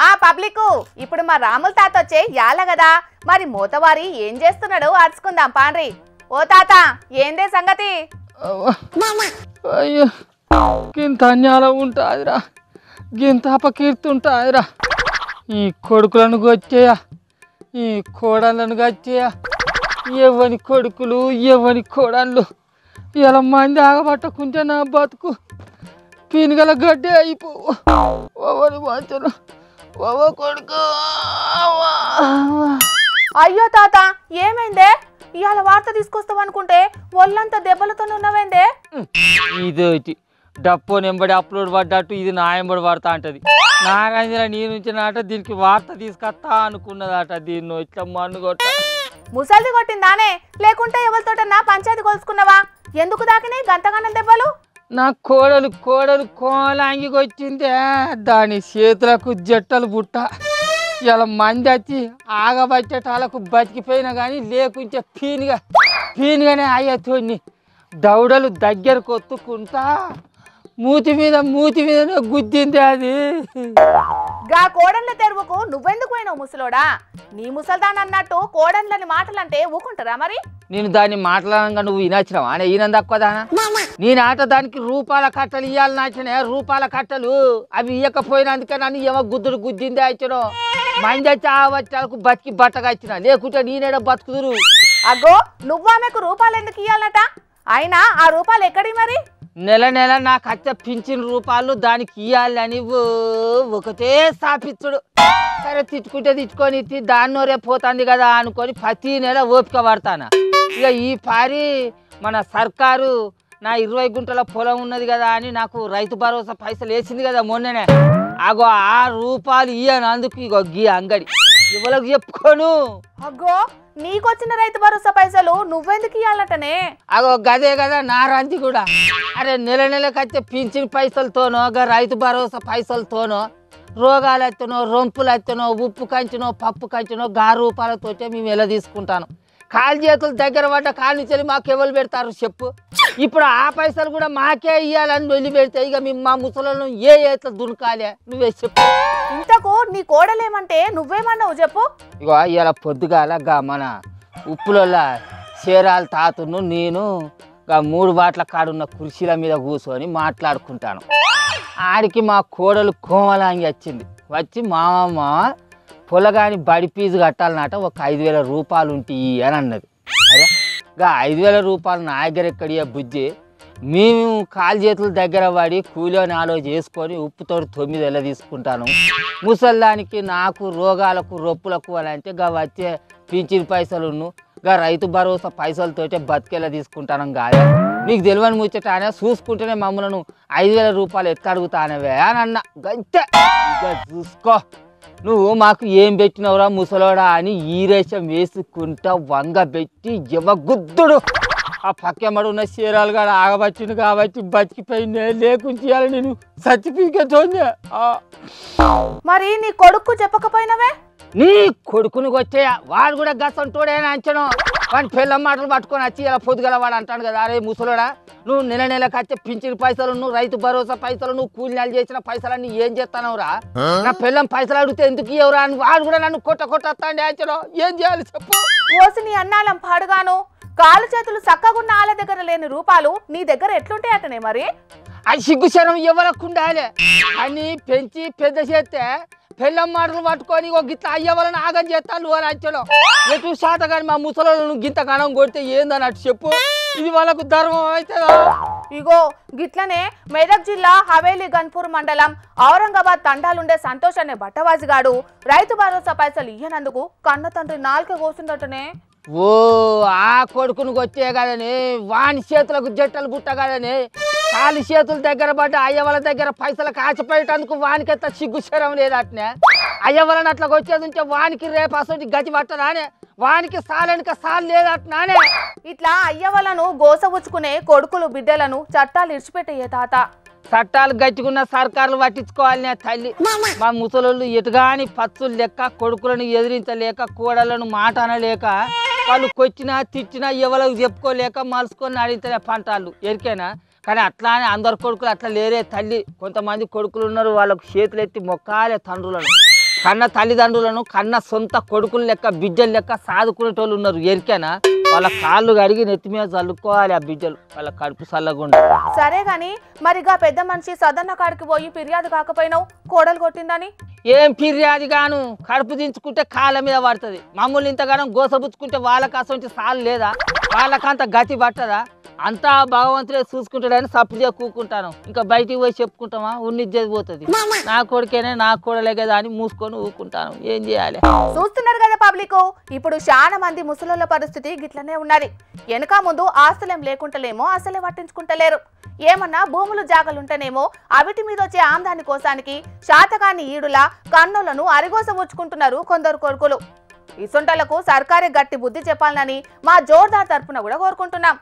ఆ పబ్లిక్ ఇప్పుడు మా రాముల తాత వచ్చే యాల కదా మరి మూతవారి ఏం చేస్తున్నాడు అర్చుకుందాం పాండ్రి. ఓ తాత ఏందే సంగతి? అయ్యో గింత అన్యాయం ఉంటుందిరా, గింత అపకీర్తుంటుందిరా. ఈ కొడుకులను గొచ్చేయా, ఈ కోడళ్ళను గచ్చేయా, ఎవని కొడుకులు ఎవని కోడళ్ళు ఇలా మంది ఆగబట్టకుంటే నా బతుకు పీనుగల గడ్డే అయిపోవు. ఓవని వాచను ఓవ కొడుకు. అయ్యో తాత ఏమైందే? ఇవాళ వార్త తీసుకొస్తావు అనుకుంటే ఒళ్ళంతా దెబ్బలతో ఉన్నవేందే? ఇదోటి డప్పో నెంబడి అప్లోడ్ పడ్డట్టు ఇది నా ఎంబడి పడతా అంటది. నాగంజల నీ నుంచి నాట దీనికి వార్త తీసుకొస్తా అనుకున్నదట. దీన్ని ఇట్లా మన్ను కొట్ట ముసలిది కొట్టిందానే లేకుంటే ఎవరితోటన్నా పంచాయతీ కొలుసుకున్నావా? ఎందుకు దాకినాయి గంతగానం దెబ్బలు? నా కోడలు కోలాంగికి వచ్చిందే, దాని చేతులకు జట్టలు బుట్ట. ఇలా మంది వచ్చి ఆగబట్టేటాలకు బతికిపోయినా కానీ లేకుంటే పీనుగానే అయ్యేతోని దౌడలు దగ్గర కొత్తుకుంటా మూతి మీదనే గుద్దింది అది. గా కోడన్ల తెరువుకు నువ్వెందుకు పోయినావు ముసలోడా? నీ ముసల్దాన్ అన్నట్టు కోడన్లని మాటలంటే ఊకుంటారా మరి? నేను దాన్ని మాట్లాడంగా నువ్వు వినచ్చినావా? అనే ఈయన తక్కువదానా? నేనాట దానికి రూపాయల కట్టలు ఇవ్వాలి నాచనే, రూపాయల కట్టలు అవి ఇవ్వకపోయినందుకే నన్ను ఏమో గుద్దిందే వచ్చాను. మంది వచ్చి ఆ వచ్చాలకు బతికి బట్టగా వచ్చిన, లేకుంటే నేనేడ బతుకుదురు. అగ్గో నువ్వు ఆమెకు రూపాయలు ఎందుకు ఇవ్వాలట? అయినా ఆ రూపాయలు ఎక్కడి మరి? నెల నాకు వచ్చే పింఛన్ రూపాయలు దానికి ఇవ్వాలి అని ఒకటే స్థాపించుడు. సరే తిట్టుకొని దాన్నో రేపు పోతుంది కదా అనుకొని ప్రతి నెల ఓపిక పడతాను. ఇక ఈ పారి మన సర్కారు నా 20 గుంటల పొలం ఉన్నది కదా అని నాకు రైతు భరోసా పైసలు వేసింది కదా మొన్ననే. అగో ఆ రూపాయలు ఇయ్యనందుకు ఇగో గీ అంగడి ఇవ్వలకు చెప్పుకోను. అగ్గో నీకొచ్చిన రైతు భరోసా పైసలు నువ్వెందుకు ఇవ్వాలటనే? అగో గదే కదా నా రంతి కూడా. అరే నెలకు వచ్చే పింఛన్ పైసలతోనో రైతు భరోసా పైసలతోనో రోగాలు ఎత్తనో రొంపులు ఎత్తనో ఉప్పు కంచినో పప్పు కంచినో గా రూపాయలతోటే మేము ఎలా తీసుకుంటాను. కాలు చేతులు దగ్గర పడ్డ కాలు నుంచి మాకు ఎవరు పెడతారు చెప్పు? ఇప్పుడు ఆ పైసలు కూడా మాకే ఇవ్వాలని వెళ్ళి పెడితే ఇక మేము మా ముసలను ఏ ఎట్లా దునకాలే నువ్వే చెప్పు. ఇంతకు నీ కోడలేమంటే నువ్వేమన్నావు చెప్పు? ఇగో ఇలా పొద్దుగాల గా మన ఉప్పులలో చీరాల తాతను నేను గా 3 బాట్ల కాడున్న కుర్చీల మీద కూర్చొని మాట్లాడుకుంటాను. ఆడికి మా కోడలు కోమలాంగి వచ్చింది. వచ్చి మామ పొలగాని బడి ఫీజు కట్టాలన్నట, ఒక 5,000 రూపాయలు ఉంటాయి అని అన్నది. అరే గా 5,000 రూపాయలు నా దగ్గర ఎక్కడియా బుజ్జి? మేము కాలు చేతుల దగ్గర పడి కూలిని చేసుకొని ఉప్పుతో 9 ఎలా తీసుకుంటాను. ముసల్దానికి నాకు రోగాలకు రొప్పులకు అని అంటే గా వచ్చే పింఛన్ పైసలును గా రైతు భరోసా పైసలతోటే బతికేలా తీసుకుంటాను కాదా? నీకు తెలియని ముచ్చటానే చూసుకుంటేనే మమ్మల్ని 5,000 రూపాయలు ఎత్త అడుగుతానవే అని అన్న. గంతే ఇక చూసుకో. నువ్వు మాకు ఏం పెట్టినవురా ముసలోడా అని ఈరేషం వేసుకుంటా వంగ పెట్టి గుద్దుడు. ఆ పక్కెమ్మడు ఉన్న చీరాలు కూడా ఆగబట్టిండు కాబట్టి బతికిపోయిందే, లేకుంటే నేను సర్టిఫికేట్. మరి నీ కొడుకు చెప్పకపోయినవే? నీ కొడుకుని వచ్చేయా, వాడు కూడా గసంటోడేనా అంచను. వాడి పిల్ల మాటలు పట్టుకొని వచ్చి ఇలా పొద్దుగల వాడు అంటాడు కదా, అరే ముసలోడా నువ్వు నెలకు వచ్చే పింఛన్ పైసలు, నువ్వు రైతు భరోసా పైసలు, నువ్వు కూలినాలు చేసిన పైసలన్నీ ఏం చేస్తానవురా? నా పిల్లం పైసలు అడిగితే ఎందుకు ఇవ్వరా అని వాడు కూడా నన్ను కొట్టొస్తాండి అంచను. ఏం చేయాలి చెప్పు? ఓసి నీ అన్నాలం పాడుగాను, కాలు చేతులు చక్కగున్న వాళ్ళ దగ్గర లేని రూపాయలు నీ దగ్గర ఎట్లుంటాయి అటనే మరి? అది సిగ్గుశనం ఇవ్వకుండాలే అని పెంచి పెద్ద చేస్తే పెళ్ళం మాటలు పట్టుకొని ఒక గిట్ల అయ్యవలని ఆగం చేస్తాను అని అంచలో. ఎటు శాత కానీ మా ముసలను గింత కణం కొడితే ఏందని అటు చెప్పు? ఇది వాళ్ళకు ధర్మం అవుతుందా? ఇగో గిట్లనే మెదక్ జిల్లా హవేలీ గన్పూర్ మండలం ఔరంగాబాద్ తండాలుండే సంతోష్ అనే బట్టవాజిగాడు రైతు భరోసా పైసలు ఇయ్యనందుకు కన్న తండ్రి 4 కోసిందటనే. ఓ ఆ కొడుకును వచ్చే కదని వాని చేతులకు జట్టలు బుట్ట కదని కాలి చేతుల దగ్గర పడ్డ అయ్యవల దగ్గర పైసలు కాచిపోయేటందుకు వానికి ఎంత సిగ్గుశరం లేదు అట్నే. అయ్యవలని అట్లా వచ్చేది ఉంటే వానికి రేపు అసలు గతి పట్టదానే, వానికి సాలెనక సాలు లేదట్నానే. ఇట్లా అయ్యవలను గోసవుచ్చుకునే కొడుకులు బిడ్డలను చట్టాలు ఇడిచిపెట్టేయే తాత. చట్టాలు గట్టుకున్న సర్కారులు పట్టించుకోవాలనే తల్లి. మా ముసలోళ్ళు ఎటుగాని పచ్చులు లెక్క కొడుకులను ఎదిరించలేక కోడలను మాట అనలేక వాళ్ళు కొచ్చినా తిట్టినా ఎవరికి చెప్పుకోలేక మలుసుకొని అడిగితే పంటాలు ఎరికేనా. కానీ అట్లా అని అందరు కొడుకులు అట్లా లేరే తల్లి. కొంతమంది కొడుకులు ఉన్నారు వాళ్ళకు చేతులు ఎత్తి మొక్కాలే తండ్రులను. కన్న తల్లిదండ్రులను కన్న సొంత కొడుకులు లెక్క బిడ్డలు లెక్క సాదుకునేటోళ్ళు ఉన్నారు. ఎరికేనా? వాళ్ళ కాళ్ళు కడిగి నెత్తి మీద చల్లుకోవాలి ఆ బిడ్డలు, వాళ్ళ కడుపు చల్లగుండా. సరే గాని మరిగా పెద్ద మనిషి సదన్న కాడికి పోయి ఫిర్యాదు కాకపోయినావు కోడలు కొట్టిందని? ఏం ఫిర్యాదు గాను, కడుపు దించుకుంటే కాళ్ళ మీద పడుతుంది. మమ్మల్ని ఇంతగానం గోసబుచ్చుకుంటే వాళ్ళకి అసలు సాలు లేదా? వాళ్ళకంత గతి పట్టదా? అంతా భగవంతుడే చూసుకుంటాడని సప్పుడు కూకుంటాను. ఇంకా బయటికి పోయి చెప్పుకుంటామా? ఉన్నిజ్జది పోతుంది. నా కొడుకేనే నా కోడలే కదా అని మూసుకొని ఊకుంటాను. ఏం చేయాలి? చూస్తున్నారు కదా పబ్లిక్, ఇప్పుడు చాలా మంది ముసలోళ్ళ పరిస్థితి గిట్లనే ఉన్నది. వెనక ముందు ఆస్తులేం లేకుంటలేమో అసలే పట్టించుకుంటలేరు. ఏమన్నా భూములు జాగలుంటేనేమో అవిటి మీద వచ్చే ఆందాని కోసానికి శాతకాన్ని ఈడులా కన్నులను అరిగోస ఉంచుకుంటున్నారు కొందరు కొడుకులు. ఇసొంటలకు సర్కారే గట్టి బుద్ధి చెప్పాలని మా జోర్దార్ తరపున కూడా కోరుకుంటున్నాం.